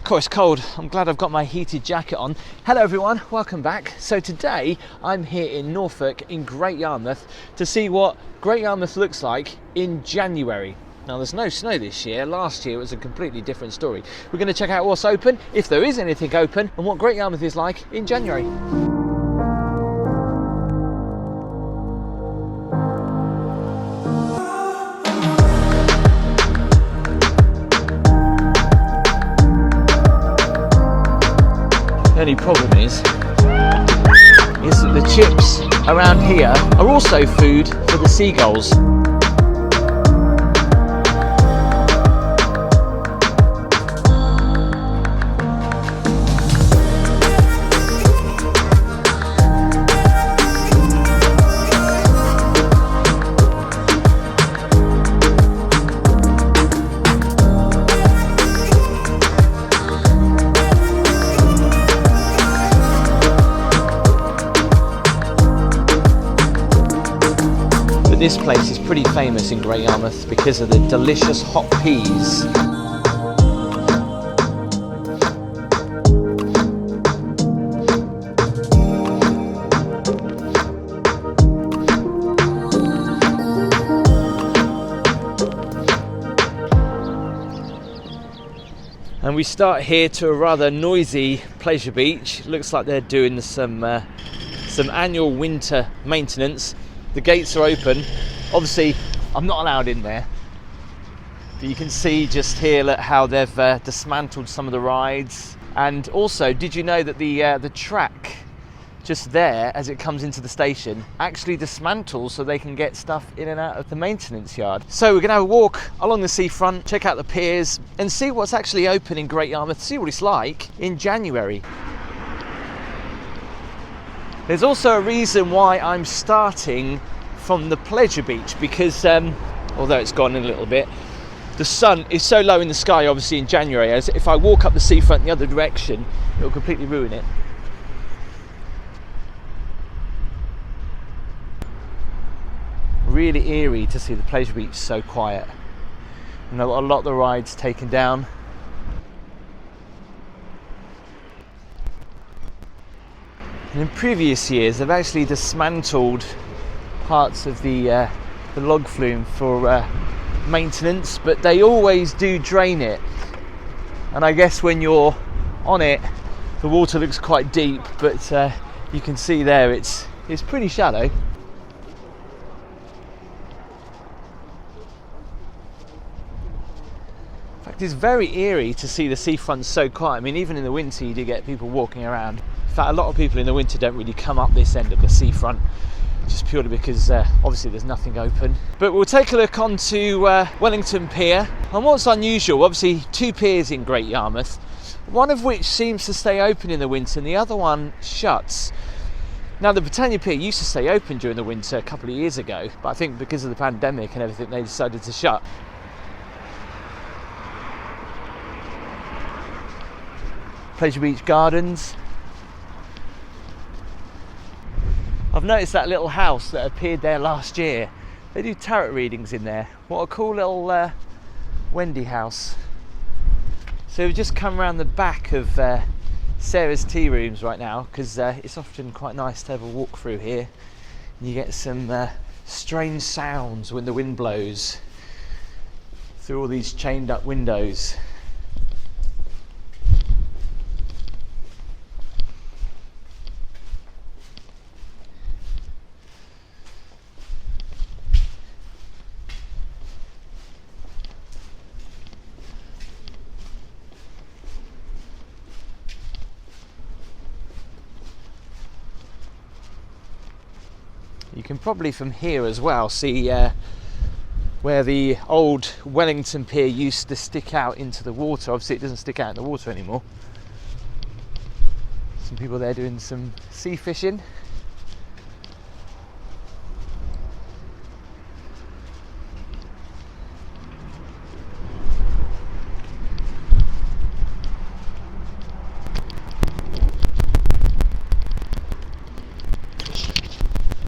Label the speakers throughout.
Speaker 1: God, it's cold. I'm glad I've got my heated jacket on. Hello everyone, welcome back. So today I'm here in Norfolk in Great Yarmouth to see what Great Yarmouth looks like in January. Now there's no snow this year. Last year it was a completely different story. We're going to check out what's open, if there is anything open, and what Great Yarmouth is like in January. The only problem is that the chips around here are also food for the seagulls. This place is pretty famous in Great Yarmouth because of the delicious hot peas. And we start here to a rather noisy pleasure beach. Looks like they're doing some annual winter maintenance. The gates are open. Obviously, I'm not allowed in there. But you can see just here how they've dismantled some of the rides. And also, did you know that the track just there, as it comes into the station, actually dismantles so they can get stuff in and out of the maintenance yard? So we're going to have a walk along the seafront, check out the piers, and see what's actually open in Great Yarmouth, see what it's like in January. There's also a reason why I'm starting from the pleasure beach because, although it's gone in a little bit, the sun is so low in the sky obviously in January, as if I walk up the seafront the other direction, it'll completely ruin it. Really eerie to see the pleasure beach so quiet. And a lot of the rides taken down. And in previous years, they've actually dismantled parts of the log flume for maintenance, but they always do drain it. And I guess when you're on it, the water looks quite deep, but you can see there it's pretty shallow. In fact, it's very eerie to see the seafront so quiet. I mean, even in the winter, you do get people walking around. In fact, a lot of people in the winter don't really come up this end of the seafront, just purely because obviously there's nothing open. But we'll take a look onto Wellington Pier. And what's unusual, obviously two piers in Great Yarmouth, one of which seems to stay open in the winter and the other one shuts. Now the Britannia Pier used to stay open during the winter a couple of years ago, but I think because of the pandemic and everything they decided to shut. Pleasure Beach Gardens. I've noticed that little house that appeared there last year. They do tarot readings in there. What a cool little Wendy house. So we've just come around the back of Sarah's tea rooms right now, because it's often quite nice to have a walk through here. And you get some strange sounds when the wind blows through all these chained up windows. You can probably from here as well see where the old Wellington Pier used to stick out into the water. Obviously it doesn't stick out in the water anymore. Some people there doing some sea fishing.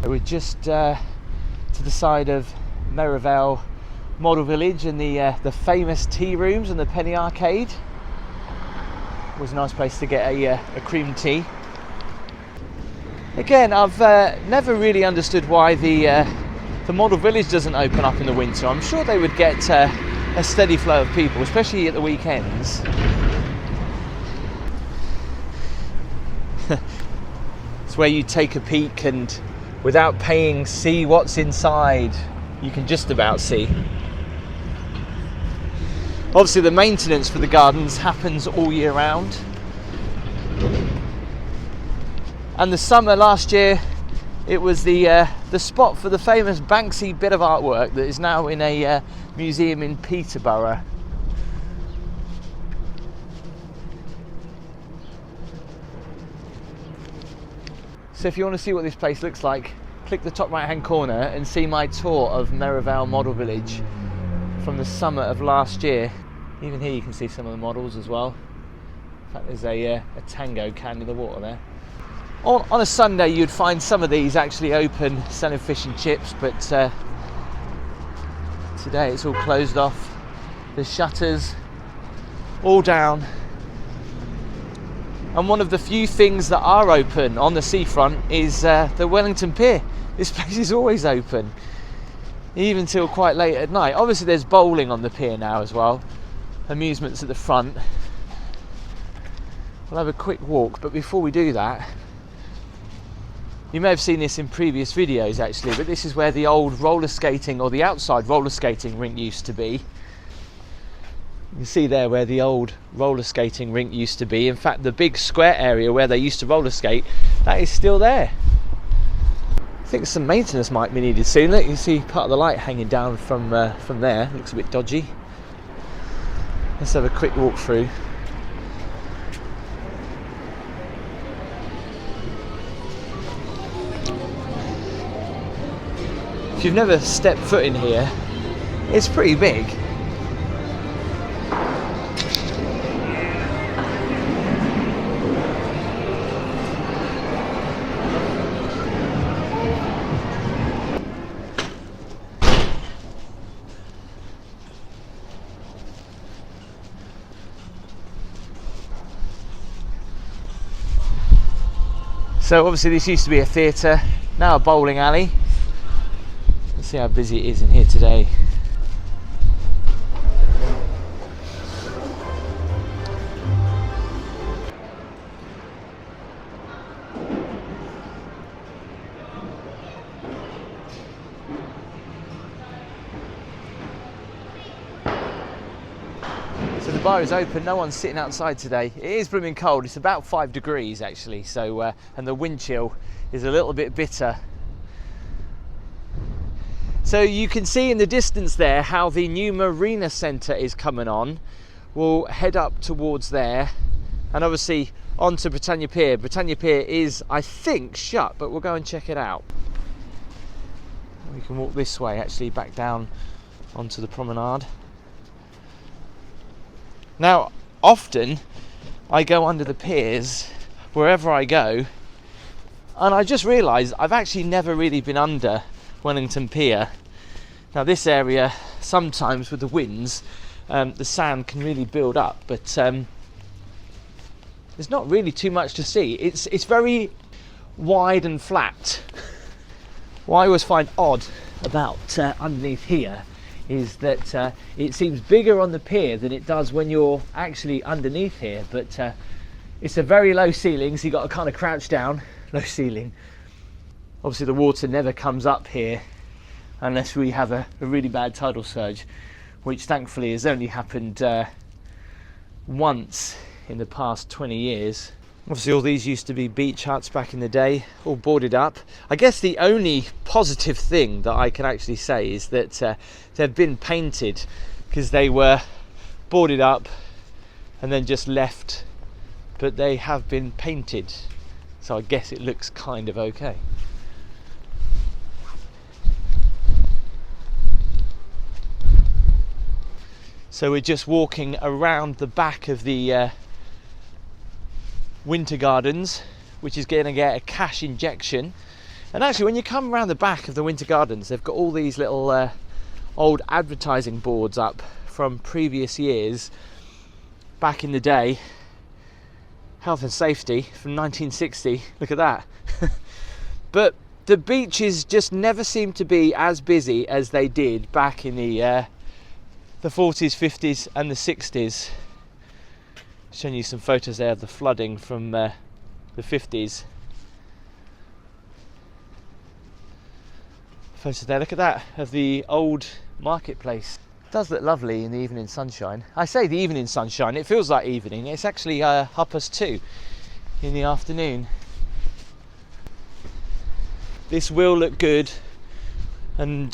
Speaker 1: We're just to the side of Merivale Model Village and the famous tea rooms and the Penny Arcade. was a nice place to get a cream tea. Again, I've never really understood why the model village doesn't open up in the winter. I'm sure they would get a steady flow of people, especially at the weekends. It's where you take a peek and without paying see what's inside. You can just about see. Obviously the maintenance for the gardens happens all year round. And the summer last year, it was the spot for the famous Banksy bit of artwork that is now in a museum in Peterborough. So if you want to see what this place looks like, click the top right hand corner and see my tour of Merivale Model Village from the summer of last year. Even here you can see some of the models as well. In fact, there's a tango can in the water there. On a Sunday you'd find some of these actually open selling fish and chips, but today it's all closed off. The shutters all down. And one of the few things that are open on the seafront is the Wellington Pier. This place is always open, even till quite late at night. Obviously there's bowling on the pier now as well. Amusements at the front. We'll have a quick walk, but before we do that, you may have seen this in previous videos actually, but this is where the old roller skating, or the outside roller skating rink used to be. You can see there where the old roller skating rink used to be. In fact, the big square area where they used to roller skate, that is still there. I think some maintenance might be needed soon. Look, you can see part of the light hanging down from there. Looks a bit dodgy. Let's have a quick walk through. If you've never stepped foot in here, it's pretty big. So obviously this used to be a theatre, now a bowling alley. Let's see how busy it is in here today. So the bar is open, no one's sitting outside today. It is blooming cold, it's about 5 degrees actually, so and the wind chill is a little bit bitter. So you can see in the distance there how the new Marina Centre is coming on. We'll head up towards there and obviously onto Britannia Pier. Britannia Pier is, I think, shut, but we'll go and check it out. We can walk this way actually, back down onto the promenade. Now, often I go under the piers wherever I go, and I just realised I've actually never really been under Wellington Pier. Now this area, sometimes with the winds, the sand can really build up, but there's not really too much to see. It's very wide and flat. What I always find odd about underneath here is that it seems bigger on the pier than it does when you're actually underneath here, but it's a very low ceiling, so you've got to kind of crouch down. Low ceiling. Obviously the water never comes up here unless we have a really bad tidal surge, which thankfully has only happened once in the past 20 years. Obviously all these used to be beach huts back in the day, all boarded up. I guess the only positive thing that I can actually say is that they've been painted, because they were boarded up and then just left, but they have been painted, so I guess it looks kind of okay. So we're just walking around the back of the Winter Gardens, which is going to get a cash injection. And actually when you come around the back of the Winter Gardens, they've got all these little old advertising boards up from previous years back in the day, health and safety from 1960. Look at that. But the beaches just never seem to be as busy as they did back in the 40s, 50s and the 60s. Showing you some photos there of the flooding from the 50s. Photos there, look at that, of the old marketplace. It does look lovely in the evening sunshine. I say the evening sunshine, it feels like evening. It's actually 2:30 in the afternoon. This will look good, and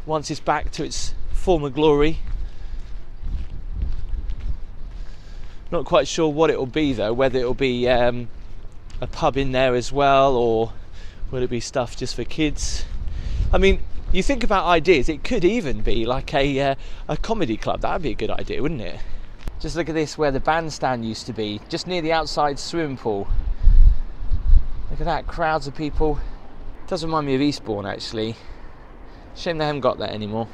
Speaker 1: once it's back to its former glory. Not quite sure what it will be though, whether it will be a pub in there as well, or will it be stuff just for kids. I mean, you think about ideas, it could even be like a comedy club. That would be a good idea, wouldn't it? Just look at this, where the bandstand used to be, just near the outside swimming pool. Look at that, crowds of people. It does remind me of Eastbourne actually. Shame they haven't got that anymore.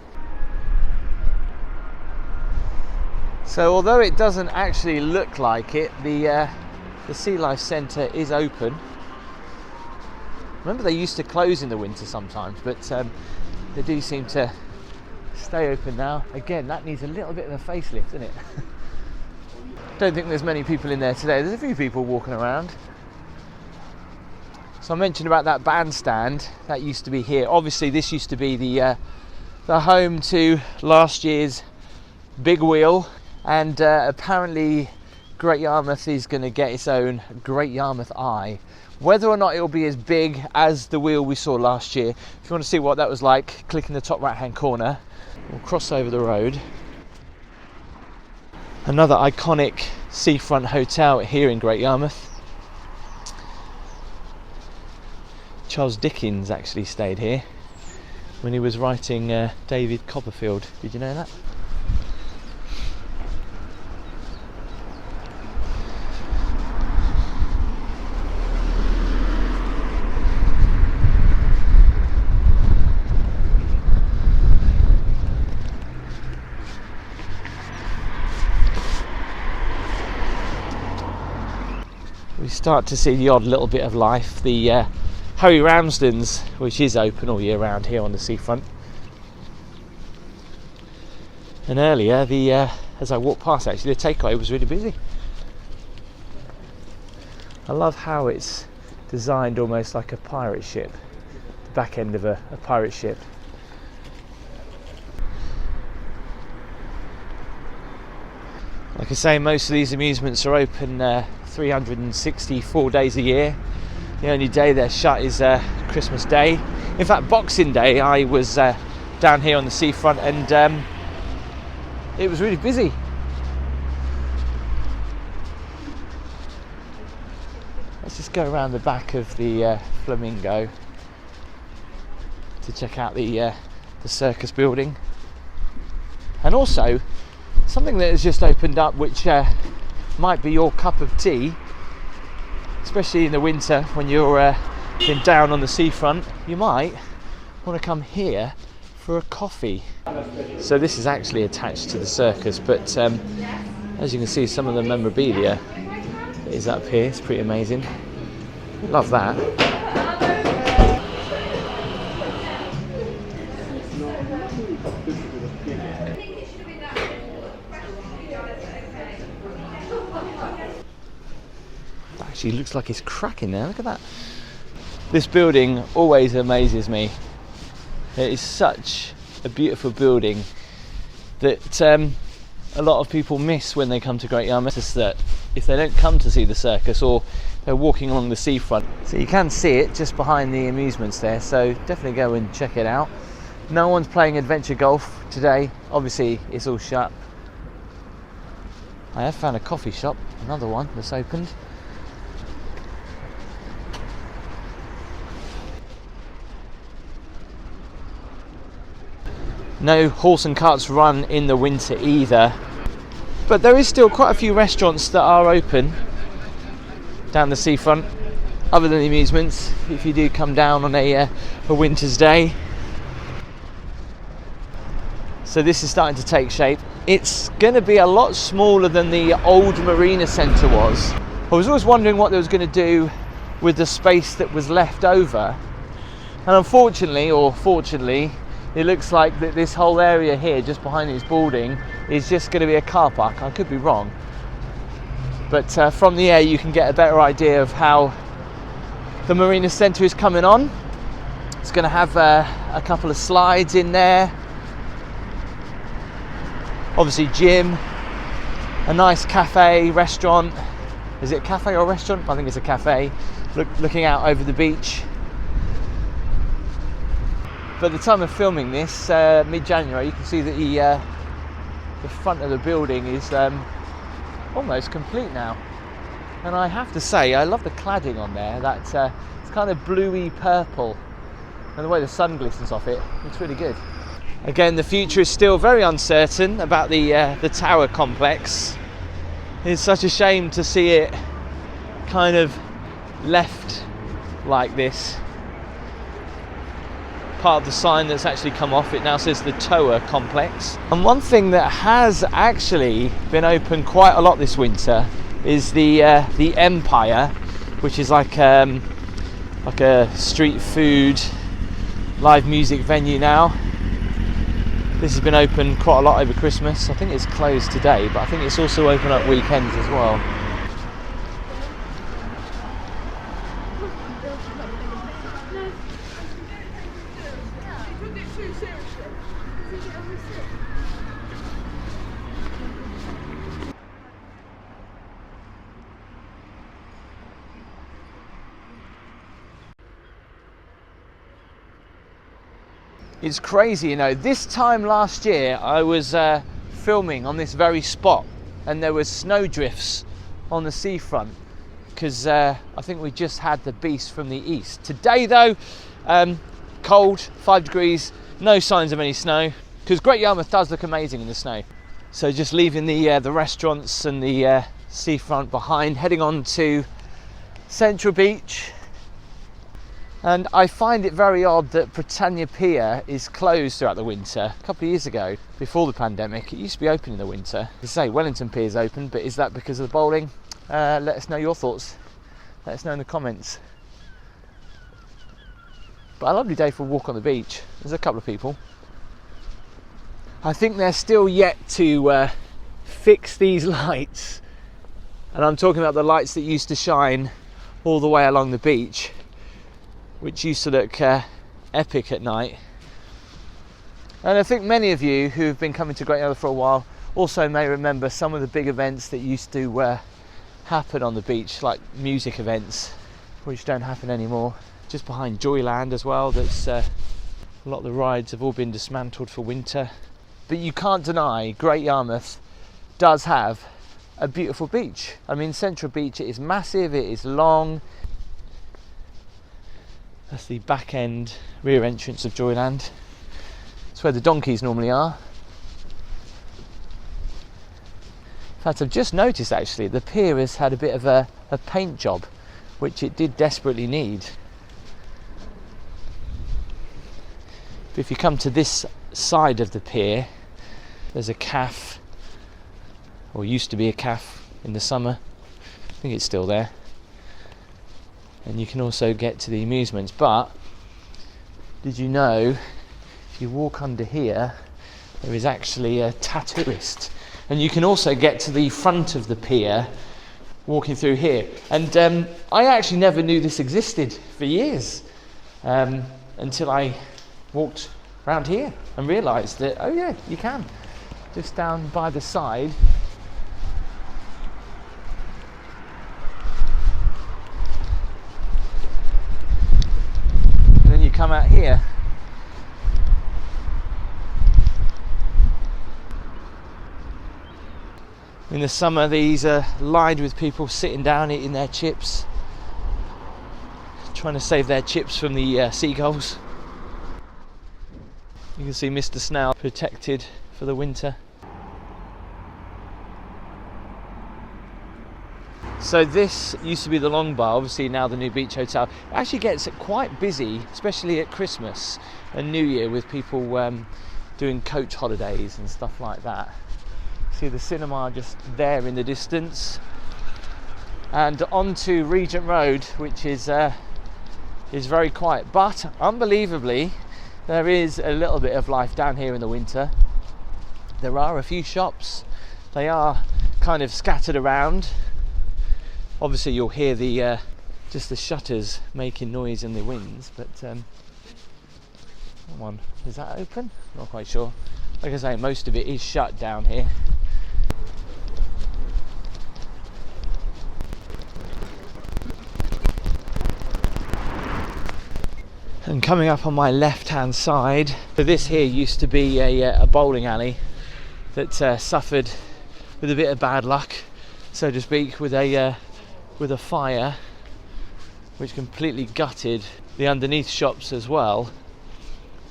Speaker 1: So although it doesn't actually look like it, the Sea Life Centre is open. Remember, they used to close in the winter sometimes, but they do seem to stay open now. Again, that needs a little bit of a facelift, doesn't it? Don't think there's many people in there today. There's a few people walking around. So I mentioned about that bandstand that used to be here. Obviously, this used to be the home to last year's Big Wheel, and apparently Great Yarmouth is going to get its own Great Yarmouth Eye. Whether or not it will be as big as the wheel we saw last year, if you want to see what that was like, click in the top right hand corner. We'll cross over the road. Another iconic seafront hotel here in Great Yarmouth. Charles Dickens actually stayed here when he was writing David Copperfield. Did you know that? We start to see the odd little bit of life. The Harry Ramsdens, which is open all year round here on the seafront. And earlier, as I walked past, actually, the takeaway was really busy. I love how it's designed almost like a pirate ship, the back end of a pirate ship. Like I say, most of these amusements are open 364 days a year. The only day they're shut is Christmas Day. In fact, Boxing Day I was down here on the seafront, and it was really busy. Let's just go around the back of the Flamingo to check out the Circus building. And also, something that has just opened up, which might be your cup of tea, especially in the winter when you're been down on the seafront. You might want to come here for a coffee. So this is actually attached to the Circus, but as you can see, some of the memorabilia is up here. It's pretty amazing. Love that. Actually looks like it's cracking there. Look at that. This building always amazes me. It is such a beautiful building that a lot of people miss when they come to Great Yarmouth. Is that if they don't come to see the Circus, or they're walking along the seafront. So you can see it just behind the amusements there, so definitely go and check it out. No one's playing adventure golf today. Obviously it's all shut. I have found a coffee shop, another one that's opened. No horse and carts run in the winter either, but there is still quite a few restaurants that are open down the seafront, other than the amusements, if you do come down on a winter's day. So this is starting to take shape. It's going to be a lot smaller than the old Marina Centre was. I was always wondering what they was going to do with the space that was left over, and unfortunately, or fortunately, it looks like that this whole area here just behind this building is just going to be a car park. I could be wrong, but from the air you can get a better idea of how the Marina Centre is coming on. It's going to have a couple of slides in there, obviously gym, a nice cafe, restaurant. Is it a cafe or a restaurant? I think it's a cafe, looking out over the beach. But at the time of filming this, mid-January, you can see that the front of the building is almost complete now. And I have to say, I love the cladding on there. It's kind of bluey purple, and the way the sun glistens off it, looks really good. Again, the future is still very uncertain about the tower complex. It's such a shame to see it kind of left like this. Part of the sign that's actually come off it now says the Tower Complex. And one thing that has actually been open quite a lot this winter is the Empire, which is like a street food live music venue now. This has been open quite a lot over Christmas. I think it's closed today, but I think it's also open at weekends as well. It's crazy, you know. This time last year I was filming on this very spot, and there was snowdrifts on the seafront because I think we just had the beast from the east. Today though, cold, 5 degrees, no signs of any snow, because Great Yarmouth does look amazing in the snow. So just leaving the restaurants and the seafront behind, heading on to Central Beach. And I find it very odd that Britannia Pier is closed throughout the winter. A couple of years ago, before the pandemic, it used to be open in the winter. As I say, Wellington Pier is open, but is that because of the bowling? Let us know your thoughts. Let us know in the comments. But a lovely day for a walk on the beach. There's a couple of people. I think they're still yet to fix these lights. And I'm talking about the lights that used to shine all the way along the beach, which used to look epic at night. And I think many of you who have been coming to Great Yarmouth for a while also may remember some of the big events that used to happen on the beach, like music events, which don't happen anymore. Just behind Joyland as well, that's a lot of the rides have all been dismantled for winter. But you can't deny Great Yarmouth does have a beautiful beach. I mean, Central Beach, it is massive, it is long. That's the back end, rear entrance of Joyland. It's where the donkeys normally are. In fact, I've just noticed actually the pier has had a bit of a paint job, which it did desperately need. But if you come to this side of the pier, there's a cafe, or used to be a cafe in the summer. I think it's still there. And you can also get to the amusements. But did you know, if you walk under here, there is actually a tattooist, and you can also get to the front of the pier walking through here. And I actually never knew this existed for years, until I walked around here and realised that, oh yeah, you can, just down by the side. You come out here, in the summer these are lined with people sitting down eating their chips, trying to save their chips from the seagulls. You can see Mr. Snail protected for the winter. So this used to be the Long Bar, obviously now the new beach hotel. It actually gets quite busy, especially at Christmas and New Year, with people doing coach holidays and stuff like that. See the cinema just there in the distance. and onto Regent Road, which is very quiet. But unbelievably, there is a little bit of life down here in the winter. There are a few shops. They are kind of scattered around. Obviously you'll hear the just the shutters making noise in the winds, but come on, is that open? Not quite sure. Like I say, most of it is shut down here. And coming up on my left hand side, so this here used to be a bowling alley that suffered with a bit of bad luck, so to speak, with a fire which completely gutted the underneath shops as well.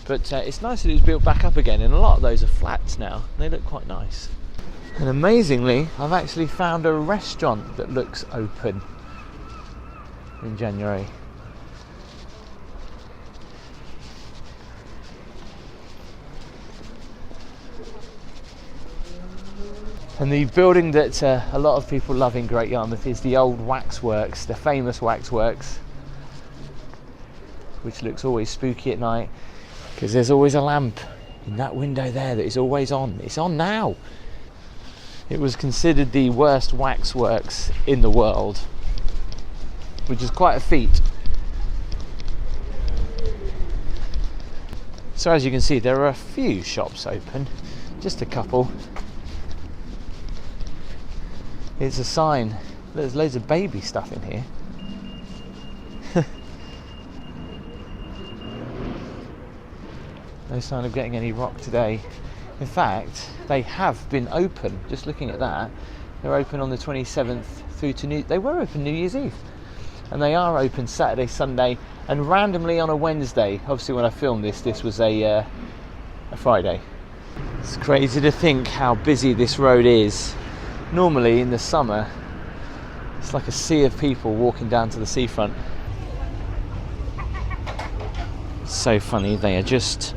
Speaker 1: But it's nice that it was built back up again, and a lot of those are flats now. They look quite nice. And amazingly, I've actually found a restaurant that looks open in January. And the building that a lot of people love in Great Yarmouth is the old waxworks, the famous waxworks, which looks always spooky at night because there's always a lamp in that window there that is always on. It's on now. It was considered the worst waxworks in the world, which is quite a feat. So as you can see, there are a few shops open, just a couple. It's a sign. There's loads of baby stuff in here. No sign of getting any rock today. In fact, they have been open. Just looking at that, they're open on the 27th through to they were open New Year's Eve, and they are open Saturday, Sunday, and randomly on a Wednesday. Obviously, when I filmed this was a Friday. It's crazy to think how busy this road is. Normally in the summer, it's like a sea of people walking down to the seafront. It's so funny, they are just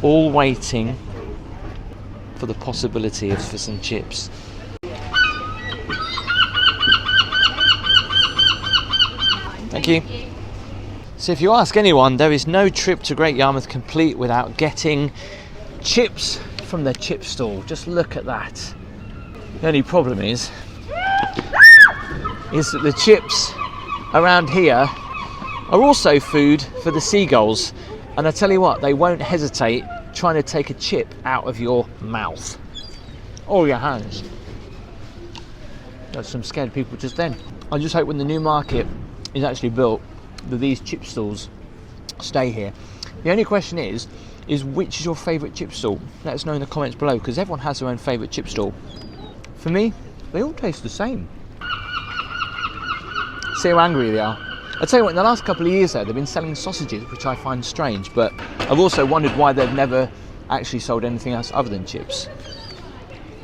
Speaker 1: all waiting for the possibility of for some chips. Thank you. So if you ask anyone, there is no trip to Great Yarmouth complete without getting chips from the chip stall. Just look at that. The only problem is that the chips around here are also food for the seagulls, and I tell you what, they won't hesitate trying to take a chip out of your mouth or your hands. There's some scared people just then. I just hope when the new market is actually built that these chip stalls stay here. The only question is which is your favourite chip stall? Let us know in the comments below, because everyone has their own favourite chip stall. For me, they all taste the same. See how angry they are. I'll tell you what, in the last couple of years though, they've been selling sausages, which I find strange, but I've also wondered why they've never actually sold anything else other than chips.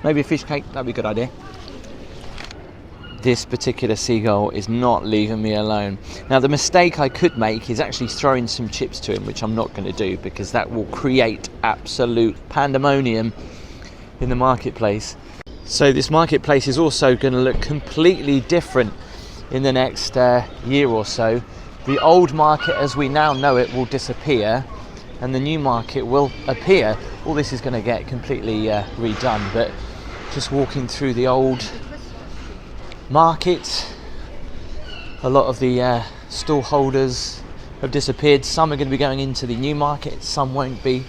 Speaker 1: Maybe a fish cake, that'd be a good idea. This particular seagull is not leaving me alone. Now the mistake I could make is actually throwing some chips to him, which I'm not going to do, because that will create absolute pandemonium in the marketplace. So this marketplace is also going to look completely different in the next year or so. The old market as we now know it will disappear, and the new market will appear. All this is going to get completely redone, but just walking through the old market, a lot of the stall holders have disappeared. Some are going to be going into the new market, some won't be.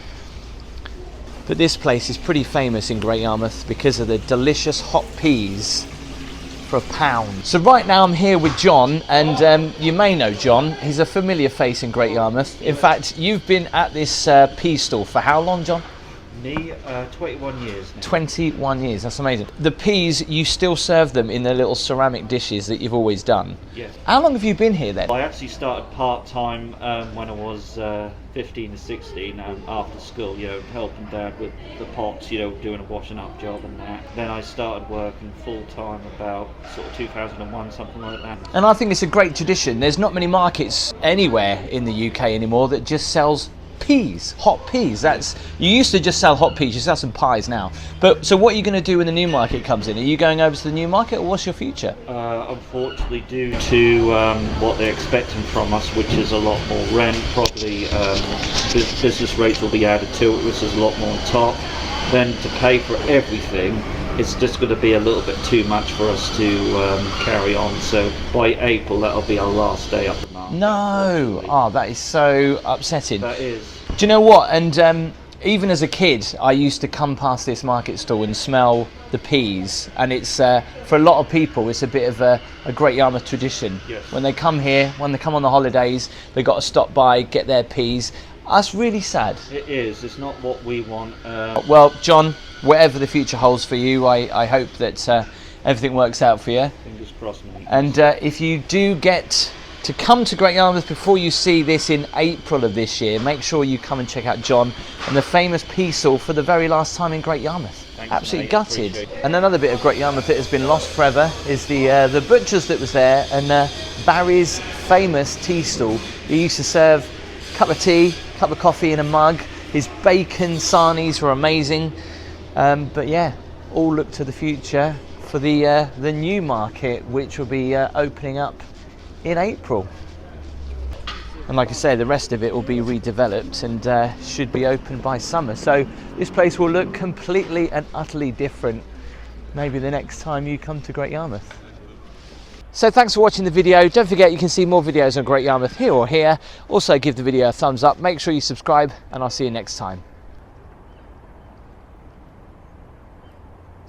Speaker 1: But this place is pretty famous in Great Yarmouth because of the delicious hot peas for £1. So right now I'm here with John, and you may know John. He's a familiar face in Great Yarmouth. In fact, you've been at this pea stall for how long, John?
Speaker 2: Me, 21 years now.
Speaker 1: 21 years, that's amazing. The peas, you still serve them in the little ceramic dishes that you've always done?
Speaker 2: Yes.
Speaker 1: How long have you been here then?
Speaker 2: I actually started part-time when I was 15 to 16 after school, helping Dad with the pots, doing a washing up job and that. Then I started working full-time about sort of 2001, something like that.
Speaker 1: And I think it's a great tradition. There's not many markets anywhere in the UK anymore that just sells peas, hot peas. That's, you used to just sell hot peas, you sell some pies now. But so what are you going to do when the new market comes in? Are you going over to the new market, or what's your future?
Speaker 2: Unfortunately, due to what they're expecting from us, which is a lot more rent, probably business rates will be added to it, which is a lot more on top. Then to pay for everything, it's just going to be a little bit too much for us to carry on. So by April, that'll be our last day up the market.
Speaker 1: No, oh, that is so upsetting.
Speaker 2: That is.
Speaker 1: Do you know what? And even as a kid, I used to come past this market stall and smell the peas. And it's for a lot of people, it's a bit of a Great Yarmouth tradition.
Speaker 2: Yes.
Speaker 1: When they come here, when they come on the holidays, they've got to stop by, get their peas. That's really sad.
Speaker 2: It is. It's not what we want.
Speaker 1: Well, John, whatever the future holds for you, I hope that everything works out for you.
Speaker 2: Fingers crossed, mate.
Speaker 1: And if you do get to come to Great Yarmouth before you see this in April of this year, make sure you come and check out John and the famous pea stall for the very last time in Great Yarmouth.
Speaker 2: Thanks,
Speaker 1: Absolutely
Speaker 2: mate.
Speaker 1: gutted.
Speaker 2: Appreciate it.
Speaker 1: And another bit of Great Yarmouth that has been lost forever is the butcher's that was there, and Barry's famous tea stall. He used to serve a cup of tea, cup of coffee in a mug. His bacon sarnies were amazing. But yeah, all look to the future for the new market, which will be opening up in April. And like I say, the rest of it will be redeveloped and should be open by summer. So this place will look completely and utterly different maybe the next time you come to Great Yarmouth. So thanks for watching the video. Don't forget you can see more videos on Great Yarmouth here or here. Also give the video a thumbs up. Make sure you subscribe, and I'll see you next time.